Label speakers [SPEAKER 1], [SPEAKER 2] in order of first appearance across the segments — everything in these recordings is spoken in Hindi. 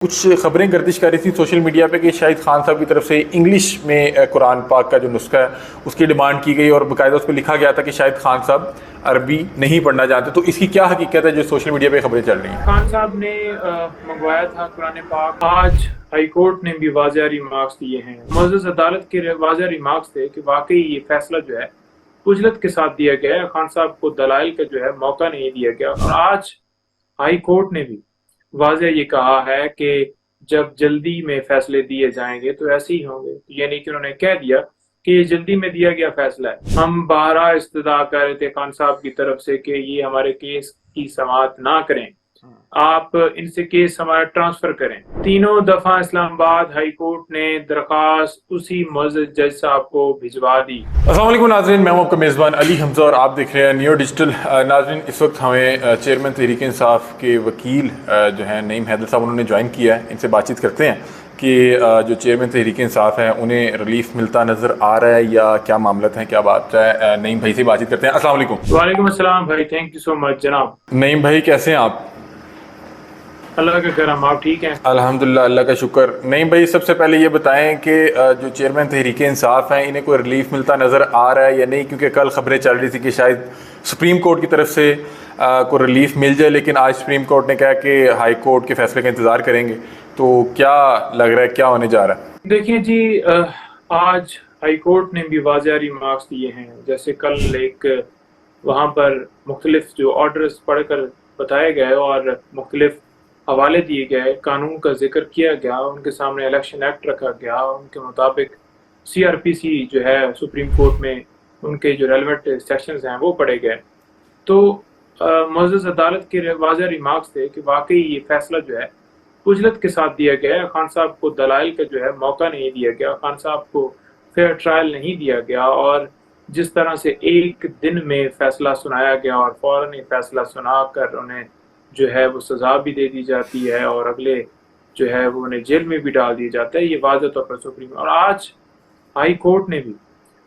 [SPEAKER 1] कुछ खबरें गर्दिश कर रही थी सोशल मीडिया पे कि शाहिद खान साहब की तरफ से इंग्लिश में कुरान पाक का जो नुस्खा है उसकी डिमांड की गई और बाकायदा उस पर लिखा गया था कि शाहिद खान साहब अरबी नहीं पढ़ना जानते। तो इसकी क्या हकीकत है जो सोशल मीडिया पे खबरें चल रही हैं?
[SPEAKER 2] खान साहब ने मंगवाया था कुरान पाक। आज हाई कोर्ट ने भी वाज़ेह रिमार्क्स दिए हैं। मुअज़्ज़ज़ अदालत के वाज़ेह रिमार्क्स थे कि वाकई ये फैसला जो है उजलत के साथ दिया गया है। खान साहब को दलाइल का जो है मौका नहीं दिया गया। और आज हाई कोर्ट ने भी वाज़ेह ये कहा है कि जब जल्दी में फैसले दिए जाएंगे तो ऐसे ही होंगे। यानी कि उन्होंने कह दिया कि ये जल्दी में दिया गया फैसला है। हम बारहा इस्तदा कर रहे थे खान साहब की तरफ से कि ये हमारे केस की समाअत ना करें, आप इनसे केस हमारा ट्रांसफर करें। तीनों दफा इस्लामाबाद हाई कोर्ट ने दरखास्त उसी मुअज़्ज़ज़ जज साहब को भिजवा दी।
[SPEAKER 1] अस्सलाम वालेकुम नाज़रीन, मैं हूं आपका मेज़बान अली हमज़ा और आप देख रहे हैं नियो डिजिटल। नाज़रीन, इस वक्त हमें चेयरमैन तहरीक इंसाफ के वकील जो हैं नईम हैदर साहब, उन्होंने ज्वाइन किया है। इनसे बातचीत करते हैं कि जो चेयरमैन तहरीक इंसाफ है उन्हें रिलीफ मिलता नज़र आ रहा है या क्या मामला है, क्या बात है। नईम भाई से बातचीत करते हैं। अस्सलाम वालेकुम।
[SPEAKER 2] वालेकुम अस्सलाम भाई, थैंक यू सो मच जनाब।
[SPEAKER 1] नईम भाई, कैसे हैं आप?
[SPEAKER 2] अल्लाह का करम, आप ठीक हैं?
[SPEAKER 1] अल्हम्दुलिल्लाह, अल्लाह का शुक्र। नहीं भाई, सबसे पहले ये बताएं कि जो चेयरमैन तहरीक इंसाफ हैं इन्हें कोई रिलीफ मिलता नज़र आ रहा है या नहीं, क्योंकि कल खबरें चल रही थी कि शायद सुप्रीम कोर्ट की तरफ से कोई रिलीफ मिल जाए, लेकिन आज सुप्रीम कोर्ट ने कहा कि हाई कोर्ट के फैसले का इंतज़ार करेंगे। तो क्या लग रहा है, क्या होने जा रहा है?
[SPEAKER 2] देखिए जी, आज हाई कोर्ट ने भी वाज़ेह रिमार्क्स दिए हैं। जैसे कल एक वहाँ पर मुख्तलिफ जो ऑर्डर्स पढ़कर बताए गए और मुख्तलिफ हवाले दिए गए, कानून का जिक्र किया गया, उनके सामने इलेक्शन एक्ट रखा गया, उनके मुताबिक CRPC जो है सुप्रीम कोर्ट में उनके जो रेलेवेंट सेक्शंस हैं वो पढ़े गए। तो मुअज़्ज़ज़ अदालत के वाज़ेह रिमार्क्स थे कि वाकई ये फैसला जो है उजलत के साथ दिया गया है। खान साहब को दलाइल का जो है मौका नहीं दिया गया, खान साहब को फेयर ट्रायल नहीं दिया गया, और जिस तरह से एक दिन में फैसला सुनाया गया और फौरन ही फैसला सुनाकर उन्हें जो है वो सज़ा भी दे दी जाती है और अगले जो है वो उन्हें जेल में भी डाल दिया जाता है, ये वाज़ेह तौर पर सुप्रीम। और आज हाई कोर्ट ने भी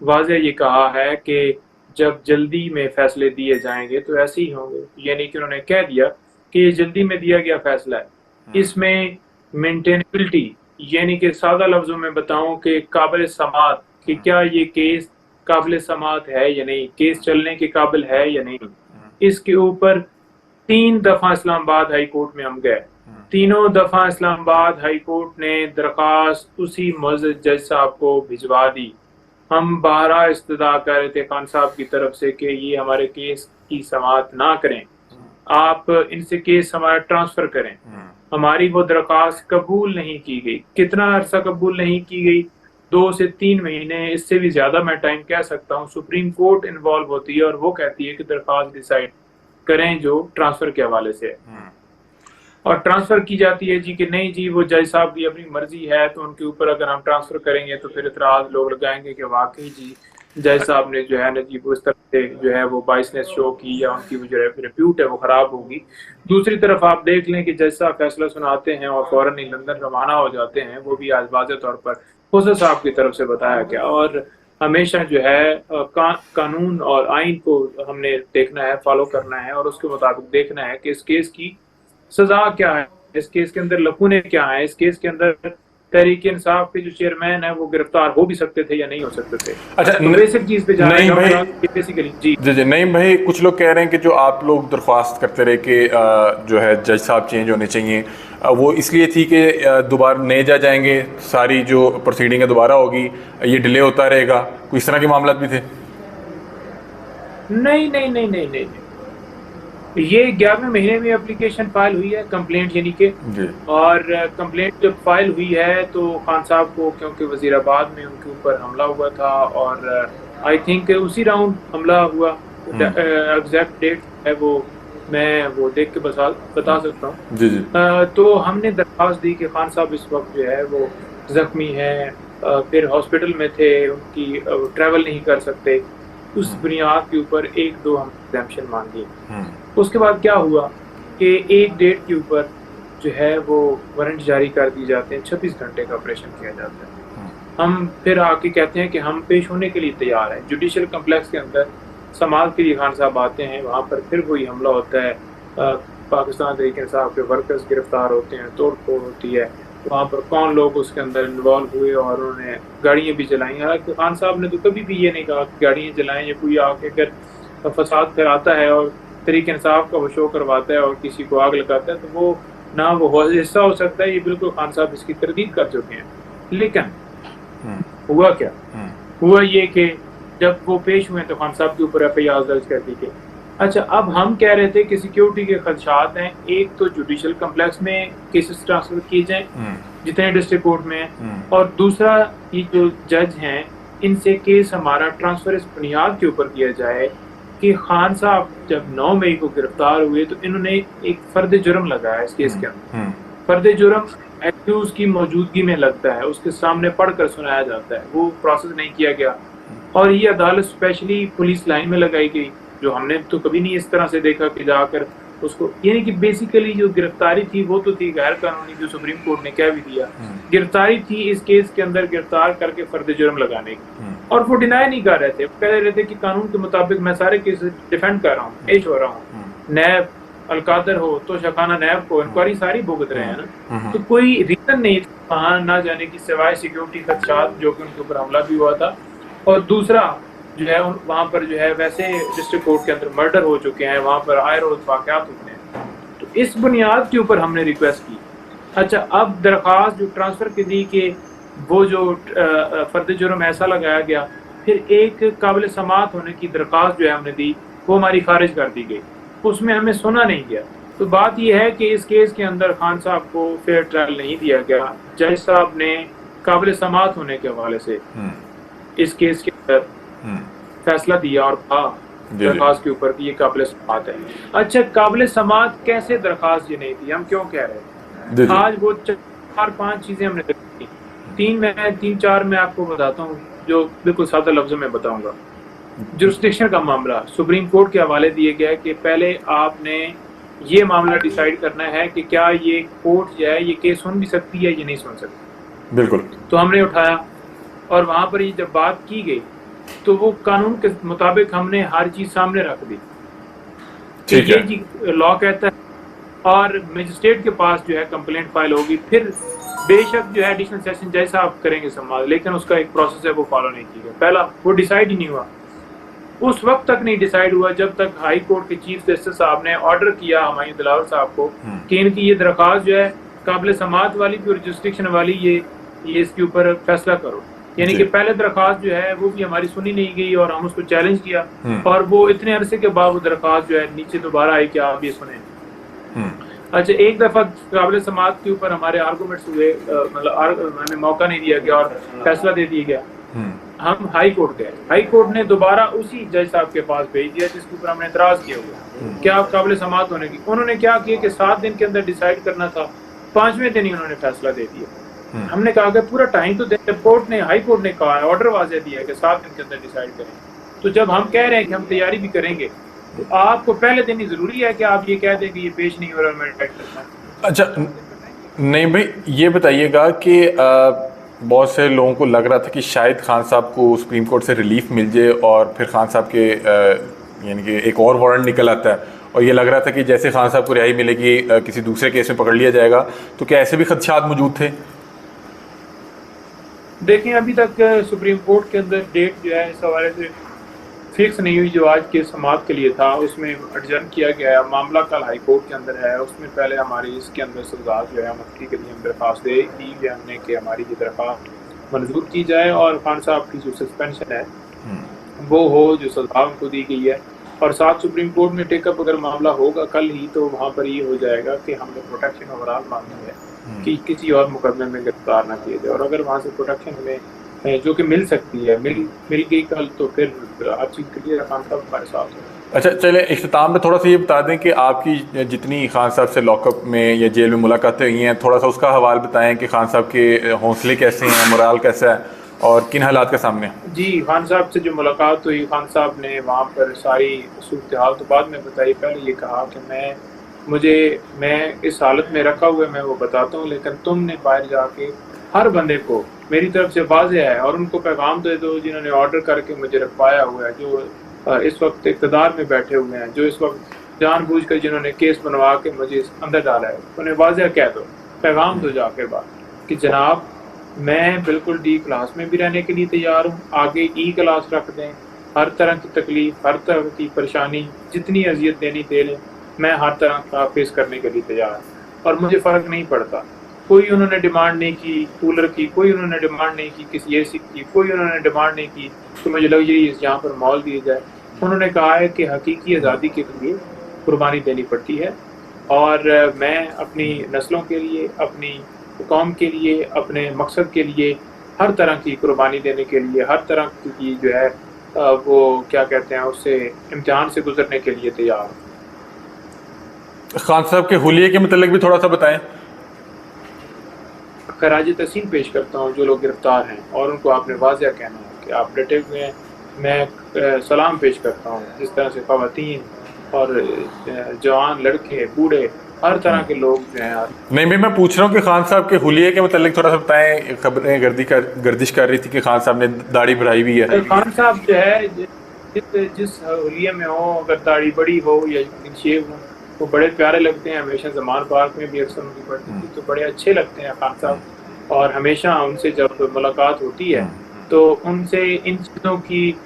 [SPEAKER 2] वाज़ेह ये कहा है कि जब जल्दी में फैसले दिए जाएंगे तो ऐसे ही होंगे। यानी कि उन्होंने कह दिया कि ये जल्दी में दिया गया फैसला है, इसमें मेंटेनेबिलिटी, यानी कि सादा लफ्जों में बताऊं कि काबिल समाअत, कि क्या ये केस काबिल समाअत है या नहीं, केस चलने के काबिल है या नहीं, इसके ऊपर 3 दफा इस्लामाबाद हाई कोर्ट में हम गए। तीनों दफा इस्लामाबाद हाई कोर्ट ने दरखास्त उसी मुअज़्ज़ज़ जज साहब को भिजवा दी। हम बारहा इस्तदा कर रहे थे खान साहब की तरफ से कि ये हमारे केस की समाअत ना करें, आप इनसे केस हमारा ट्रांसफर करें। हमारी वो दरख्वास्त कबूल नहीं की गई। कितना अरसा कबूल नहीं की गई? 2 से 3 महीने, इससे भी ज्यादा मैं टाइम कह सकता हूँ। सुप्रीम कोर्ट इन्वॉल्व होती है और वो कहती है कि दरख्वास्त डिसाइड करें जो ट्रांसफर के हवाले से है, और ट्रांसफर की जाती है जी कि नहीं जी वो जज साहब की अपनी मर्जी है, तो उनके ऊपर अगर हम ट्रांसफर करेंगे तो फिर इतराज लोग लगाएंगे कि वाकई जी जज साहब ने जो है ना जी वो इस तरह से जो है वो बाइसनेस शो की या उनकी जो रिप्यूट है वो खराब होगी। दूसरी तरफ आप देख लें कि जज साहब फैसला सुनाते हैं और फौरन ही लंदन रवाना हो जाते हैं। वो भी आज वाज़ेह तौर पर खुसर साहब की तरफ से बताया गया। और हमेशा जो है कानून और आइन को हमने देखना है, फॉलो करना है और उसके मुताबिक देखना है कि इस केस की सजा क्या है, इस केस के अंदर लकूने क्या है, इस केस के अंदर तहरीक इंसाफ के जो चेयरमैन है वो गिरफ्तार हो भी सकते थे या नहीं हो सकते थे।
[SPEAKER 1] अच्छा,
[SPEAKER 2] तो बेसिक चीज पे जाना
[SPEAKER 1] नहीं भाई,
[SPEAKER 2] बेसिकली जी
[SPEAKER 1] जी नहीं भाई, कुछ लोग कह रहे हैं कि जो आप लोग दरख्वास्त करते रहे कि जो है जज साहब चेंज होने चाहिए, वो इसलिए थी कि दोबारा नए जज आएंगे, सारी जो प्रोसीडिंग है दोबारा होगी, ये डिले होता रहेगा, कोई इस तरह के मामला भी थे?
[SPEAKER 2] नहीं नहीं नहीं नहीं नहीं, ये 11वें महीने में एप्लीकेशन फाइल हुई है, कंप्लेंट यानी कि, और कंप्लेंट जब फाइल हुई है तो खान साहब को, क्योंकि वजीराबाद में उनके ऊपर हमला हुआ था और आई थिंक उसी राउंड हमला हुआ, एग्जैक्ट डेट है वो मैं वो देख के बता सकता हूँ
[SPEAKER 1] जी जी।
[SPEAKER 2] तो हमने दरख्वास्त दी कि खान साहब इस वक्त जो है वो जख्मी है, फिर हॉस्पिटल में थे, उनकी ट्रैवल नहीं कर सकते। उस बुनियाद के ऊपर 1-2 हम एग्जाम्पशन मांगी। उसके बाद क्या हुआ कि एक डेट के ऊपर जो है वो वारंट जारी कर दिए जाते हैं, 26 घंटे का ऑपरेशन किया जाता है। हम फिर आके कहते हैं कि हम पेश होने के लिए तैयार हैं। जुडिशल कम्प्लेक्स के अंदर समाअत के लिए खान साहब आते हैं, वहाँ पर फिर वही हमला होता है। पाकिस्तान तहरीक इंसाफ के वर्कर्स गिरफ्तार होते हैं, तोड़ फोड़ होती है, वहाँ पर कौन लोग उसके अंदर इन्वॉल्व हुए और उन्होंने गाड़ियाँ भी चलाई। हालांकि खान साहब ने तो कभी भी ये नहीं कहा कि गाड़ियाँ चलाएं, या कोई आके अगर फसाद कराता है और तहरीक इंसाफ का वो शो करवाता है और किसी को आग लगाता है, तो वो ना वो हिस्सा हो सकता है। ये बिल्कुल खान साहब इसकी तरदीद कर चुके हैं। लेकिन हुआ क्या, हुआ ये कि जब वो पेश हुए तो खान साहब के ऊपर FIR दर्ज कर दी गई। अच्छा, अब हम कह रहे थे कि सिक्योरिटी के खदशात हैं, एक तो जुडिशल कम्प्लेक्स में केसेस ट्रांसफर किए जाएं जितने डिस्ट्रिक्ट कोर्ट में हैं, और दूसरा ये जो जज हैं इनसे केस हमारा ट्रांसफर इस बुनियाद के ऊपर किया जाए कि खान साहब जब 9 मई को गिरफ्तार हुए तो इन्होंने एक फर्द जुर्म लगाया इस केस के अंदर। फर्द जुर्म एक्यूज की मौजूदगी में लगता है, उसके सामने पढ़कर सुनाया जाता है, वो प्रोसेस नहीं किया गया और ये अदालत स्पेशली पुलिस लाइन में लगाई गई, जो हमने तो कभी नहीं इस तरह से देखा कि जाकर उसको, यानी कि बेसिकली जो गिरफ्तारी थी वो तो थी गैर कानूनी, जो सुप्रीम कोर्ट ने कह भी दिया। गिरफ्तारी थी इस केस के अंदर गिरफ्तार करके फर्द जुर्म लगाने की, और वो डिनाई नहीं कर रहे थे, कह रहे थे कि कानून के मुताबिक मैं सारे केस डिफेंड कर रहा हूँ, पेश हो रहा हूँ। नैब अलकादर हो तो शखाना नैब को इंक्वायरी सारी भुगत रहे हैं ना, तो कोई रीजन नहीं था वहाँ ना जाने की सिवाय सिक्योरिटी खदशात जो कि उनके ऊपर हमला भी हुआ था, और दूसरा जो है वहाँ पर जो है वैसे डिस्ट्रिक्ट कोर्ट के अंदर मर्डर हो चुके हैं, वहाँ पर आए रोज वाक़यात होते हैं। तो इस बुनियाद के ऊपर हमने रिक्वेस्ट की। अच्छा, अब दरख्वास्त जो ट्रांसफ़र की दी कि वो जो फर्द जुर्म ऐसा लगाया गया, फिर एक काबिल समात होने की दरख्वास्त जो है हमने दी, वो हमारी खारिज कर दी गई, उसमें हमें सुना नहीं गया। तो बात यह है कि इस केस के अंदर खान साहब को फेयर ट्रायल नहीं दिया गया। जज साहब ने काबिल समात होने के हवाले से इस केस के अंदर फैसला दिया और कहा दरख्वास्त के ऊपर कि ये काबिल समात है। अच्छा, काबिल समात कैसे दरख्वास्त ये नहीं थी, हम क्यों कह रहे हैं? आज वो 4-5 चीजें हमने देखी, 3-4 मैं आपको बताता हूँ जो बिल्कुल सादा लफ्जों में बताऊंगा। जुरिस्डिक्शन का मामला सुप्रीम कोर्ट के हवाले दिए गया कि पहले आपने ये मामला डिसाइड करना है कि क्या ये कोर्ट जो है ये केस सुन भी सकती है या नहीं सुन सकती।
[SPEAKER 1] बिल्कुल।
[SPEAKER 2] तो हमने उठाया और वहां पर ये जब बात की गई तो वो कानून के मुताबिक हमने हर चीज सामने रख दी कि ये जी लॉ कहता है, और मजिस्ट्रेट के पास जो है कंप्लेंट फाइल होगी, फिर बेशक जो है एडिशनल सेशन जज साहब करेंगे संभाल, लेकिन उसका एक प्रोसेस है वो फॉलो नहीं किया। पहला वो डिसाइड ही नहीं हुआ, उस वक्त तक नहीं डिसाइड हुआ जब तक हाई कोर्ट के चीफ जस्टिस साहब ने ऑर्डर किया हमायूं दिलावर साहब को कि इनकी ये दरख्वास्त जो है काबिल समात वाली और जुरिस्डिक्शन वाली, ये इसके ऊपर फैसला करो। यानी कि पहले दरख्वास्त जो है वो भी हमारी सुनी नहीं गई और हम उसको चैलेंज किया, और वो इतने अरसे के बाद वो दरख्वास्त जो है नीचे दोबारा आई कि आप ये सुने। अच्छा, एक दफा काबिल समात के ऊपर हमारे आर्गूमेंट्स हुए, मतलब हमें मौका नहीं दिया गया और फैसला दे दिया गया। हम हाई कोर्ट गए, हाई कोर्ट ने दोबारा उसी जज साहब के पास भेज दिया जिसके ऊपर हमने एतराज किया हुआ क्या आप काबिल समात होने की। उन्होंने क्या किया कि 7 दिन के अंदर डिसाइड करना था, 5वें दिन ही उन्होंने फैसला दे दिया। हमने कहा कि पूरा टाइम तो कोर्ट ने, हाई कोर्ट ने कहा है, ऑर्डर वाज़ेह दिया है कि 7 दिन के अंदर डिसाइड करें। तो जब हम कह रहे हैं कि हम तैयारी भी करेंगे, तो आपको पहले दिन ही जरूरी है कि आप ये कह दें कि ये पेश नहीं हो रहा, मैं टाइप करना है।
[SPEAKER 1] अच्छा, नहीं भाई, ये बताइएगा कि बहुत से लोगों को लग रहा था कि शायद खान साहब को सुप्रीम कोर्ट से रिलीफ मिल जाए और फिर खान साहब के यानी कि एक और वारंट निकल आता है, और ये लग रहा था कि जैसे खान साहब को रिहाई मिलेगी किसी दूसरे केस में पकड़ लिया जाएगा। तो क्या ऐसे भी खदशात मौजूद थे?
[SPEAKER 2] देखें, अभी तक सुप्रीम कोर्ट के अंदर डेट जो है इस हवाले से फिक्स नहीं हुई, जो आज के समाप्त के लिए था उसमें एडजर्न किया गया है। मामला कल हाई कोर्ट के अंदर है, उसमें पहले हमारी इसके अंदर सजा जो है मुफ्ती के लिए हम दरख्वास्त दे दी है हमने कि हमारी ये दरख्वास्त मंजूर की जाए और खान साहब की जो सस्पेंशन है वो हो, जो सजा उनको दी गई है। और साथ सुप्रीम कोर्ट में टेकअप अगर मामला होगा कल ही, तो वहाँ पर ये हो जाएगा कि हमने प्रोटेक्शन ओवरऑल मांगी है कि किसी और मुकदमे में गिरफ्तार ना किया जाए, और अगर वहाँ से प्रोटेक्शन हमें जो कि मिल सकती है मिल गई कल, तो फिर हर चीज़ क्लियर खान साहब हमारे साथ हो।
[SPEAKER 1] अच्छा, चले इख्तिताम में थोड़ा सा ये बता दें कि आपकी जितनी खान साहब से लॉकअप में या जेल में मुलाकातें हुई हैं, थोड़ा सा उसका हवाल बताएं कि खान साहब के हौसले कैसे हैं, मोराल कैसा है और किन हालात के सामने।
[SPEAKER 2] जी, खान साहब से जो मुलाकात हुई, खान साहब ने वहाँ पर सारी सूरत हाल तो बाद में बताई। पहले ये कहा कि मैं इस हालत में रखा हुआ मैं वो बताता हूँ, लेकिन तुमने बाहर जाके हर बंदे को मेरी तरफ से वाज़ेह है और उनको पैगाम दे दो जिन्होंने ऑर्डर करके मुझे रखवाया हुआ है, जो इस वक्त इक़्तिदार में बैठे हुए हैं, जो इस वक्त जानबूझ कर जिन्होंने केस बनवा के मुझे अंदर डाला है, उन्हें वाज़ह कह दो, पैगाम दो जाकर बात कि जनाब मैं बिल्कुल डी क्लास में भी रहने के लिए तैयार हूँ, आगे ई क्लास रख दें, हर तरह की तकलीफ, हर तरह की परेशानी, जितनी अजियत देनी दे लें, मैं हर तरह का फेस करने के लिए तैयार हूँ और मुझे फ़र्क नहीं पड़ता। कोई उन्होंने डिमांड नहीं की कूलर की, कोई उन्होंने डिमांड नहीं की किसी एसी की, कोई उन्होंने डिमांड नहीं की कि मुझे लग्जरीज यहाँ पर मॉल दिए जाए। उन्होंने कहा है कि हकीकी आज़ादी के लिए कुर्बानी देनी पड़ती है और मैं अपनी नस्लों के लिए, अपनी कौम के लिए, अपने मकसद के लिए हर तरह की कुर्बानी देने के लिए, हर तरह की जो है वो क्या कहते हैं उससे इम्तिहान से गुजरने के लिए तैयार हूँ।
[SPEAKER 1] खान साहब के हुलिये के मतलब भी थोड़ा सा बताएं।
[SPEAKER 2] खराज तहसीन पेश करता हूँ जो लोग गिरफ्तार हैं और उनको आपने वाज़ह कहना है कि आप डटे हुए हैं। मैं सलाम पेश करता हूँ जिस तरह से ख़वातीन और जवान लड़के बूढ़े हर तरह के लोग जो हैं।
[SPEAKER 1] नहीं भाई, मैं पूछ रहा हूँ कि खान साहब के हुलिये के मतलब थोड़ा सा बताएं। खबरें गर्दिश कर रही थी कि खान साहब ने दाढ़ी बढ़ाई भी है।
[SPEAKER 2] खान साहब जो है जिस हुलिये में हो, अगर दाढ़ी बड़ी हो या शेव हो, वो बड़े प्यारे लगते हैं। हमेशा ज़मान पार्क में भी अक्सर उनकी पड़ती थी तो बड़े अच्छे लगते हैं खान साहब। और हमेशा उनसे जब मुलाकात होती है तो उनसे इन चीज़ों की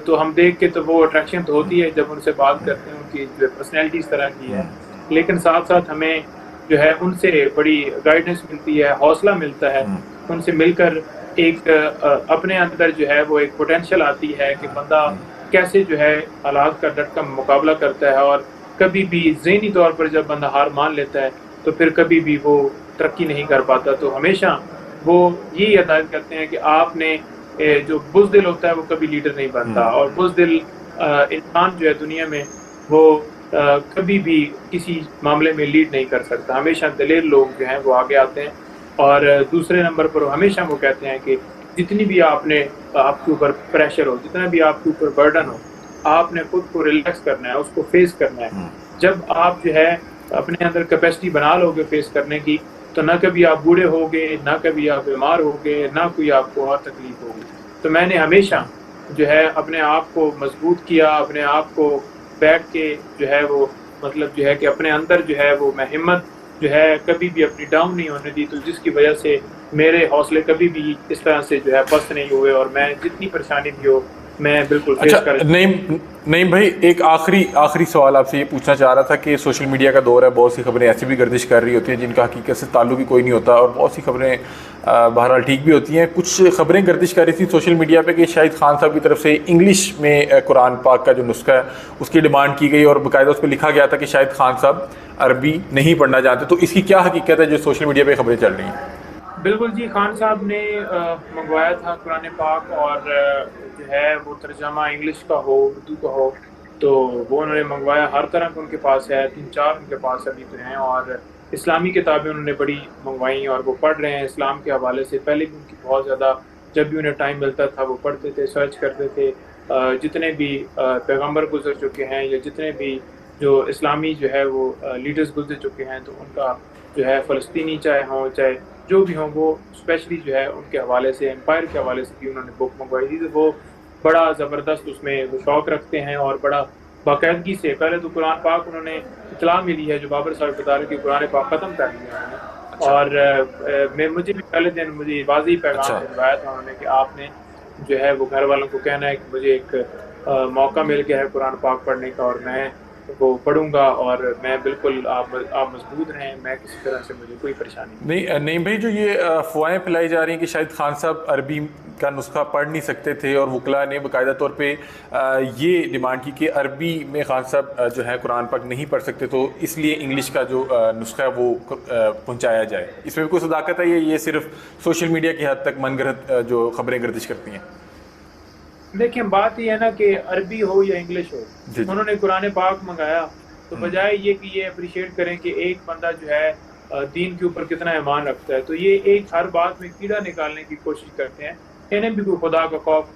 [SPEAKER 2] तो हम देख के तो वो अट्रैक्शन तो होती है जब उनसे बात करते हैं। उनकी जो पर्सनैलिटी इस तरह की है, लेकिन साथ साथ हमें जो है उनसे बड़ी गाइडेंस मिलती है, हौसला मिलता है। उनसे मिलकर एक अपने अंदर जो है वो एक पोटेंशियल आती है कि बंदा कैसे जो है हालात का डट का मुकाबला करता है। और कभी भी ज़हनी तौर पर जब बंदा हार मान लेता है तो फिर कभी भी वो तरक्की नहीं कर पाता। तो हमेशा वो यही हिदायत करते हैं कि आपने जो बुज़दिल होता है वो कभी लीडर नहीं बनता। और बुज़दिल इंसान जो है दुनिया में वो कभी भी किसी मामले में लीड नहीं कर सकता। हमेशा दलेर लोग जो हैं वो आगे आते हैं। और दूसरे नंबर पर हमेशा वो कहते हैं कि जितनी भी आपके ऊपर प्रेशर हो, जितना भी आपके ऊपर बर्डन हो, आपने खुद को रिलैक्स करना है, उसको फेस करना है। जब आप जो है अपने अंदर कैपेसिटी बना लोगे फेस करने की, तो ना कभी आप बूढ़े होगे, ना कभी आप बीमार होगे, ना कोई आपको और तकलीफ होगी। तो मैंने हमेशा जो है अपने आप को मजबूत किया, अपने आप को बैठ के जो है वो मतलब जो है कि अपने अंदर जो है वो मैं हिम्मत जो है कभी भी अपनी डाउन नहीं होने दी। तो जिसकी वजह से मेरे हौसले कभी भी इस तरह से जो है पस्त नहीं हुए और मैं जितनी परेशानी भी हो मैं बिल्कुल फेस कर।
[SPEAKER 1] नहीं भाई, एक आखिरी सवाल आपसे ये पूछना चाह रहा था कि सोशल मीडिया का दौर है, बहुत सी खबरें ऐसी भी गर्दिश कर रही होती हैं जिनका हकीकत से ताल्लुक ही कोई नहीं होता और बहुत सी खबरें बहरहाल ठीक भी होती हैं। कुछ खबरें गर्दिश कर रही थी सोशल मीडिया पे कि शाहिद खान साहब की तरफ से इंग्लिश में कुरान पाक का जो नुस्खा है उसकी डिमांड की गई और बाकायदा उस पर लिखा गया था कि शाहिद खान साहब अरबी नहीं पढ़ना जानते। तो इसकी क्या हकीकत है जो सोशल मीडिया पर खबरें चल रही हैं?
[SPEAKER 2] बिल्कुल जी, खान साहब ने मंगवाया था कुरान पाक और जो है वो तर्जमा इंग्लिश का हो, उर्दू का हो, तो वो उन्होंने मंगवाया। हर तरह का उनके पास है, 3-4 उनके पास अभी तो हैं। और इस्लामी किताबें उन्होंने बड़ी मंगवाई और वो पढ़ रहे हैं इस्लाम के हवाले से। पहले भी उनकी बहुत ज़्यादा, जब भी उन्हें टाइम मिलता था वो पढ़ते थे, सर्च करते थे। जितने भी पैगम्बर गुजर चुके हैं या जितने भी जो इस्लामी जो है वो लीडर्स गुजर चुके हैं, तो उनका जो है फ़लस्तीनी चाहे हों चाहे जो भी हों, वो स्पेशली जो है उनके हवाले से, एम्पायर के हवाले से भी उन्होंने बुक मंगवाई थी। तो वो बड़ा ज़बरदस्त उसमें वो शौक़ रखते हैं और बड़ा बाकायदगी से। पहले तो कुरान पाक उन्होंने इतला मिली है जो बाबर साहब बता रहे कि कुरान पाक ख़त्म कर दिया उन्होंने। और मुझे भी पहले दिन मुझे वाज़ी पैगाम भिजवाया था उन्होंने कि आपने जो है वो घर वालों को कहना है कि मुझे एक मौका मिल गया है कुरान पाक पढ़ने का और मैं वो पढ़ूंगा और मैं बिल्कुल आप मजबूत रहें, मैं किसी तरह से मुझे कोई परेशानी
[SPEAKER 1] नहीं भाई, जो ये अफवाहें फैलाई जा रही हैं कि शायद खान साहब अरबी का नुस्खा पढ़ नहीं सकते थे और वकला ने बाकायदा तौर पे ये डिमांड की कि अरबी में खान साहब जो है कुरान पाक नहीं पढ़ सकते, तो इसलिए इंग्लिश का जो नुस्खा है वो पहुंचाया जाए। इसमें भी कोई सदाकत है? ये सिर्फ सोशल मीडिया की हद तक मनगढ़ंत जो खबरें गर्दिश करती हैं?
[SPEAKER 2] देखिए, बात यह है ना कि अरबी हो या इंग्लिश हो, उन्होंने कुरान पाक मंगाया तो बजाय ये कि ये अप्रिशिएट करें कि एक बंदा जो है दीन के ऊपर कितना ईमान रखता है, तो ये एक हर बात में कीड़ा निकालने की कोशिश करते हैं। इन्हें भी कोई खुदा का खौफ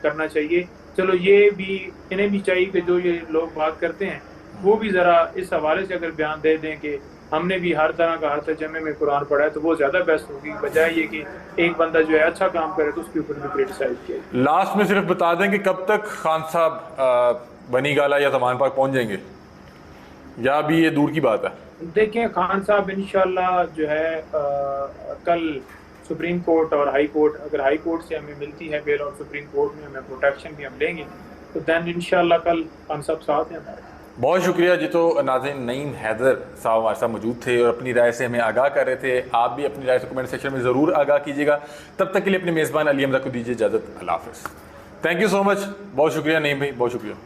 [SPEAKER 2] करना चाहिए। चलो, ये भी इन्हें भी चाहिए कि जो ये लोग बात करते हैं वो भी ज़रा इस हवाले से अगर बयान दे दें कि हमने भी हर तरह का हर तर्जमे में कुरान पढ़ा है, तो वो ज़्यादा बेस्ट होगी, बजाय ये कि एक बंदा जो है अच्छा काम करे तो उसके ऊपर भी क्रिटिसाइज किया।
[SPEAKER 1] लास्ट में सिर्फ बता दें कि कब तक खान साहब बनी गाला या ज़मान पाक पहुँच जाएंगे? या अभी ये दूर की बात है?
[SPEAKER 2] देखें खान साहब इंशाल्लाह जो है कल सुप्रीम कोर्ट और हाई कोर्ट, अगर हाई कोर्ट से हमें मिलती है बेल और सुप्रीम कोर्ट में हमें प्रोटेक्शन भी हम लेंगे, तो दैन इंशाल्लाह कल खान साहब साथ हैं हमारे।
[SPEAKER 1] बहुत शुक्रिया जी। तो नाज़रीन, नईम हैदर साहब हमारे साथ मौजूद थे और अपनी राय से हमें आगाह कर रहे थे। आप भी अपनी राय से कमेंट सेक्शन में ज़रूर आगाह कीजिएगा। तब तक के लिए अपने मेज़बान अली हमजा को दीजिए इजाज़त। अल्लाह हाफ़िज़। Thank you so much. बहुत शुक्रिया नईम भाई, बहुत शुक्रिया।